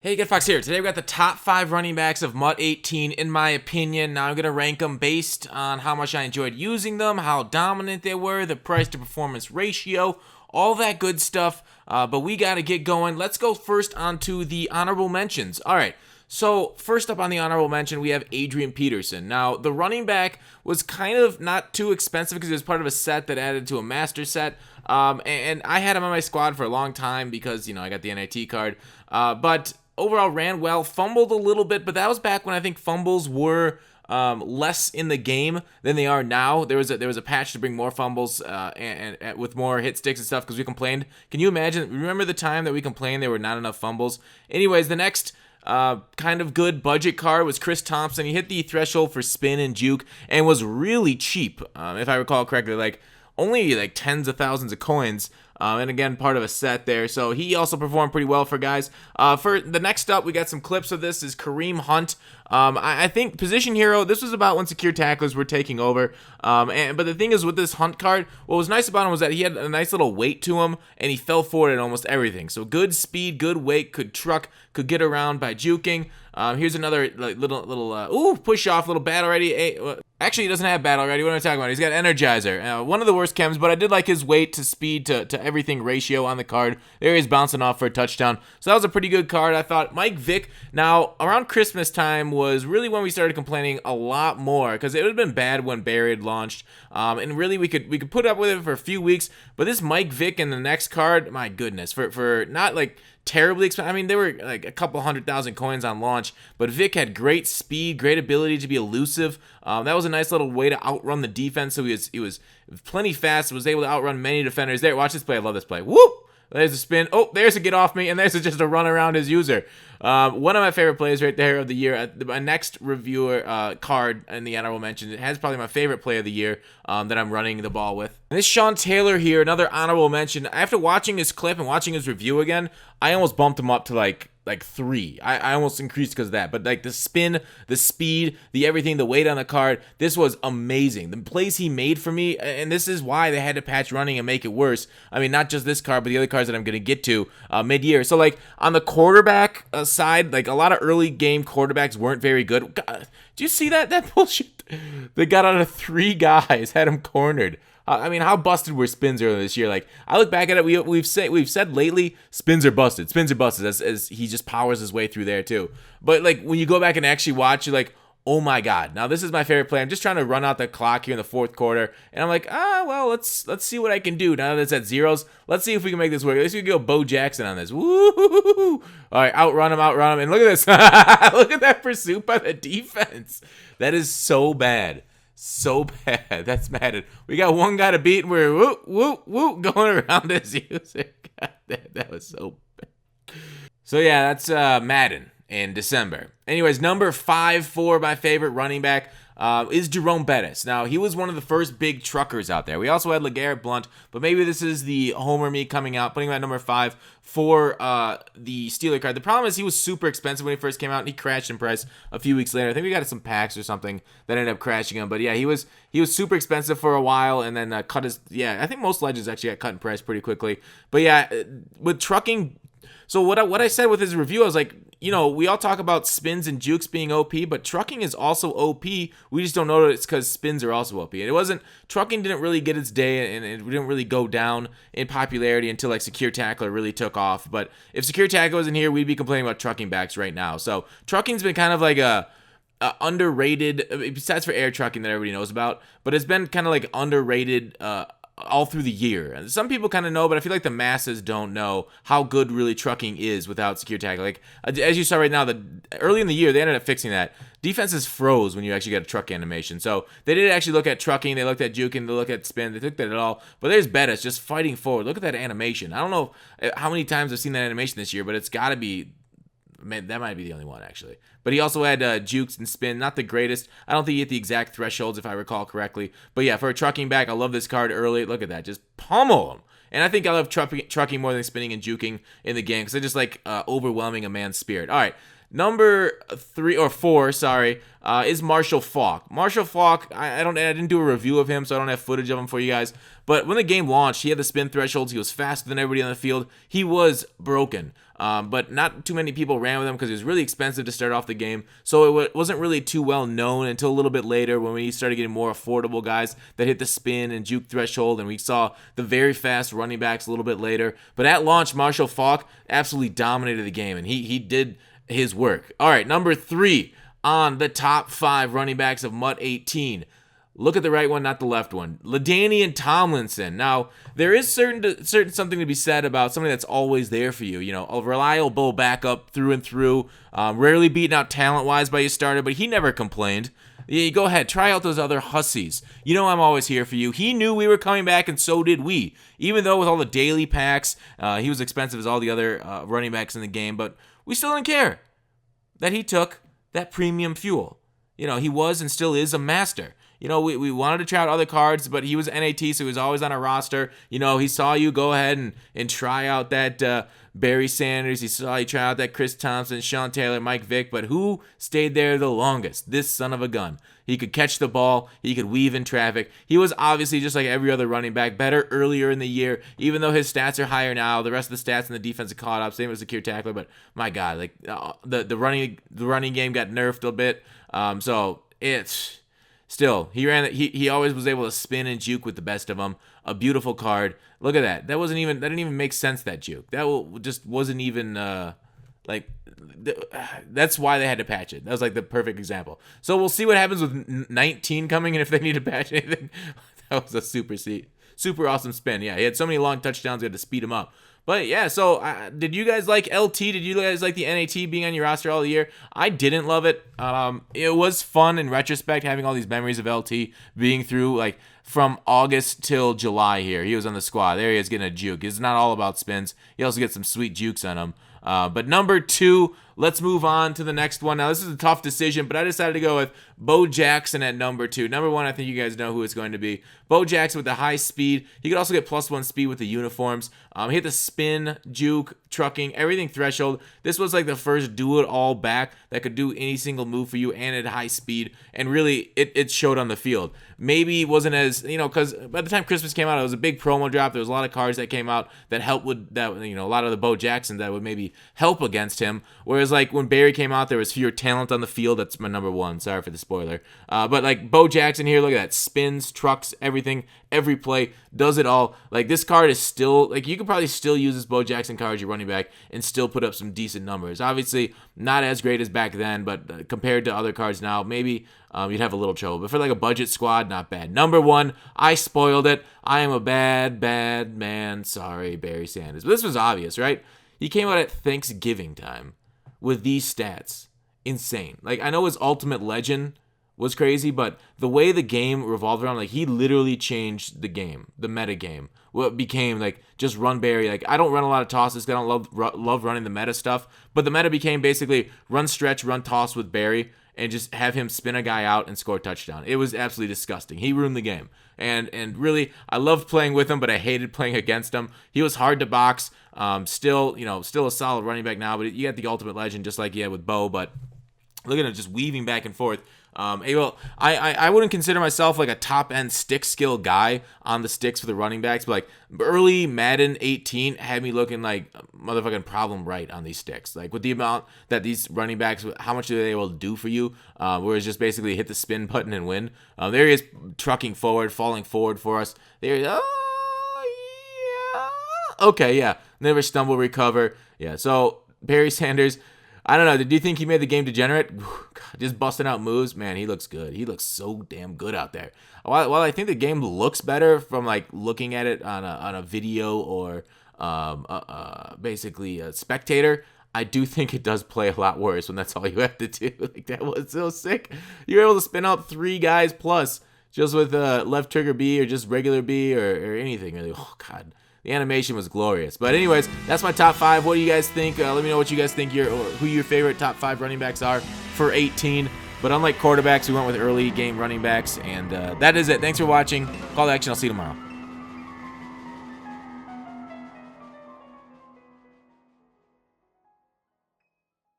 Hey, Get Fox here. Today we got the top 5 running backs of MUT 18 in my opinion. Now I'm going to rank them based on how much I enjoyed using them, how dominant they were, the price to performance ratio, all that good stuff. But we got to get going. Let's go first onto the honorable mentions. All right. So first up on the honorable mention, we have Adrian Peterson. Now, the running back was kind of not too expensive because it was part of a set that added to a master set. And I had him on my squad for a long time because, I got the NIT card. But overall ran well, fumbled a little bit, but that was back when I think fumbles were less in the game than they are now. There was a patch to bring more fumbles and with more hit sticks and stuff because we complained. Can you imagine? Remember the time that we complained there were not enough fumbles? Anyways, the next kind of good budget card was Chris Thompson. He hit the threshold for spin and juke and was really cheap, if I recall correctly, only tens of thousands of coins. And again, part of a set there. So he also performed pretty well for guys. For the next up, we got some clips of this is Kareem Hunt. I think position hero, this was about when secure tacklers were taking over. But the thing is with this Hunt card, what was nice about him was that he had a nice little weight to him and he fell forward in almost everything. So good speed, good weight, could truck, could get around by juking. Here's another little push off, little battle ready. Actually, he doesn't have battle ready. What am I talking about? He's got Energizer. One of the worst chems, but I did like his weight to speed to everything ratio on the card. There he's bouncing off for a touchdown. So that was a pretty good card, I thought. Mike Vick, now around Christmas time was really when we started complaining a lot more because it would have been bad when Barry had launched. And really we could put up with it for a few weeks. But this Mike Vick in the next card, my goodness, for not terribly expensive. I mean, they were a couple 100,000 coins on launch, but Vic had great speed, great ability to be elusive. That was a nice little way to outrun the defense. So he was plenty fast, was able to outrun many defenders. There, watch this play. I love this play. Whoop! There's a spin. Oh, there's a get off me, and there's just a run around his user. One of my favorite plays right there of the year. My next reviewer card in the honorable mention, it has probably my favorite play of the year that I'm running the ball with. And this Sean Taylor here, another honorable mention. After watching his clip and watching his review again, I almost bumped him up to like 3. I almost increased because of that. But the spin, the speed, the everything, the weight on the card, this was amazing. The plays he made for me, and this is why they had to patch running and make it worse. I mean, not just this card, but the other cards that I'm going to get to mid-year. So on the quarterback side, a lot of early game quarterbacks weren't very good. God, do you see that bullshit? They got out of 3 guys, had him cornered. I mean, how busted were spins earlier this year? I look back at it, we've said lately, spins are busted as he just powers his way through there too. But when you go back and actually watch, you're like, oh my god! Now this is my favorite play. I'm just trying to run out the clock here in the 4th quarter, and I'm like, well, let's see what I can do now that it's at zeros. Let's see if we can make this work. At least we can go Bo Jackson on this. Woo! All right, outrun him, and look at this. Look at that pursuit by the defense. That is so bad. So bad. That's Madden. We got one guy to beat and we're woo going around his user. God, that was so bad. So yeah, that's Madden in December. Anyways, number 5 for my favorite running back is Jerome Bettis. Now, he was one of the first big truckers out there. We also had LeGarrette Blount, but maybe this is the homer me coming out, putting him at number 5 for the Steeler card. The problem is he was super expensive when he first came out, and he crashed in price a few weeks later. I think we got some packs or something that ended up crashing him. But yeah, he was super expensive for a while, and then cut his. Yeah, I think most legends actually got cut in price pretty quickly. But yeah, with trucking. So what I said with his review, I was like, we all talk about spins and jukes being OP, but trucking is also OP. We just don't know that it's because spins are also OP. And trucking didn't really get its day, and it didn't really go down in popularity until secure tackler really took off. But if secure tackler wasn't here, we'd be complaining about trucking backs right now. So trucking's been kind of a underrated, besides for air trucking that everybody knows about, but it's been kind of underrated all through the year. And some people kind of know, but I feel like the masses don't know how good really trucking is without secure tackle. As you saw right now, early in the year, they ended up fixing that. Defenses froze when you actually got a truck animation. So they didn't actually look at trucking. They looked at juking. They looked at spin. They looked at it all. But there's Bettis just fighting forward. Look at that animation. I don't know how many times I've seen that animation this year, but it's got to be. Man, that might be the only one, actually. But he also had jukes and spin. Not the greatest. I don't think he hit the exact thresholds, if I recall correctly. But yeah, for a trucking back, I love this card early. Look at that. Just pummel him. And I think I love trucking more than spinning and juking in the game because I just like overwhelming a man's spirit. All right. Number 3 or 4, sorry, is Marshall Faulk. Marshall Faulk, I didn't do a review of him, so I don't have footage of him for you guys. But when the game launched, he had the spin thresholds. He was faster than everybody on the field. He was broken. But not too many people ran with him because it was really expensive to start off the game. So it wasn't really too well known until a little bit later when we started getting more affordable guys that hit the spin and juke threshold. And we saw the very fast running backs a little bit later. But at launch, Marshall Faulk absolutely dominated the game, and he did his work. All right, number 3 on the top 5 running backs of MUT 18. Look at the right one, not the left one. LaDainian Tomlinson. Now, there is certain something to be said about somebody that's always there for you. You know, a reliable backup through and through. Rarely beaten out talent-wise by your starter, but he never complained. Yeah, go ahead, try out those other hussies. You know I'm always here for you. He knew we were coming back, and so did we. Even though with all the daily packs, he was expensive as all the other running backs in the game, but we still didn't care that he took that premium fuel. You know, he was and still is a master. You know, we wanted to try out other cards, but he was NAT, so he was always on our roster. You know, he saw you go ahead and try out that Barry Sanders. He saw you try out that Chris Thompson, Sean Taylor, Mike Vick, but who stayed there the longest? This son of a gun. He could catch the ball. He could weave in traffic. He was obviously just like every other running back, better earlier in the year, even though his stats are higher now. The rest of the stats in the defense have caught up. Same as the secure tackler, but my God, like the running game got nerfed a bit. So it's... Still, he always was able to spin and juke with the best of them. A beautiful card. Look at that. That didn't even make sense, that juke. That just wasn't even that's why they had to patch it. That was like the perfect example. So we'll see what happens with 19 coming and if they need to patch anything. That was a super awesome spin. Yeah, he had so many long touchdowns we had to speed him up. But yeah, so did you guys like LT? Did you guys like the NAT being on your roster all year? I didn't love it. It was fun in retrospect having all these memories of LT being through like from August till July here. He was on the squad. There he is getting a juke. It's not all about spins. He also gets some sweet jukes on him. But number 2, let's move on to the next one. Now, this is a tough decision, but I decided to go with Bo Jackson at number 2. Number 1, I think you guys know who it's going to be. Bo Jackson with the high speed. He could also get +1 speed with the uniforms. He hit the spin, juke, trucking, everything threshold. This was like the first do-it-all back that could do any single move for you and at high speed. And really, it showed on the field. Maybe it wasn't as, because by the time Christmas came out, it was a big promo drop. There was a lot of cards that came out that helped with that, a lot of the Bo Jackson that would maybe help against him. Whereas like when Barry came out, there was fewer talent on the field. That's my number 1. Sorry for the spoiler. But like Bo Jackson here, look at that. Spins, trucks, everything, every play, does it all. Like this card is still, like you could probably still use this Bo Jackson card as your running back and still put up some decent numbers. Obviously not as great as back then, but compared to other cards now, maybe you'd have a little trouble. But for like a budget squad, not bad. Number 1, I spoiled it. I am a bad man. Sorry, Barry Sanders. But this was obvious, right? He came out at Thanksgiving time with these stats. Insane. Like, I know his Ultimate Legend was crazy, but the way the game revolved around, like, he literally changed the game, the meta game. What became, like, just run Barry. Like, I don't run a lot of tosses. I don't love running the meta stuff. But the meta became basically run stretch, run toss with Barry, and just have him spin a guy out and score a touchdown. It was absolutely disgusting. He ruined the game. And really, I loved playing with him, but I hated playing against him. He was hard to box. Still a solid running back now, but you got the Ultimate Legend just like you had with Bo, but look at him just weaving back and forth. I wouldn't consider myself like a top-end stick skill guy on the sticks for the running backs, but like early Madden 18 had me looking like a motherfucking problem right on these sticks. Like with the amount that these running backs, how much are they able to do for you? Where it's just basically hit the spin button and win. There he is trucking forward, falling forward for us. There he is. Oh, yeah. Okay, yeah. Never stumble, recover. Yeah, so Barry Sanders, I don't know. Did you think he made the game degenerate? Just busting out moves. Man, he looks good. He looks so damn good out there. While I think the game looks better from like looking at it on a video or basically a spectator, I do think it does play a lot worse when that's all you have to do. Like that was so sick. You're able to spin out 3 guys plus just with left trigger B or just regular B or anything. Really. Oh God. The animation was glorious. But anyways, that's my top 5. What do you guys think? Let me know what you guys think who your favorite top 5 running backs are for 18. But unlike quarterbacks, we went with early game running backs. And that is it. Thanks for watching. Call to action. I'll see you tomorrow.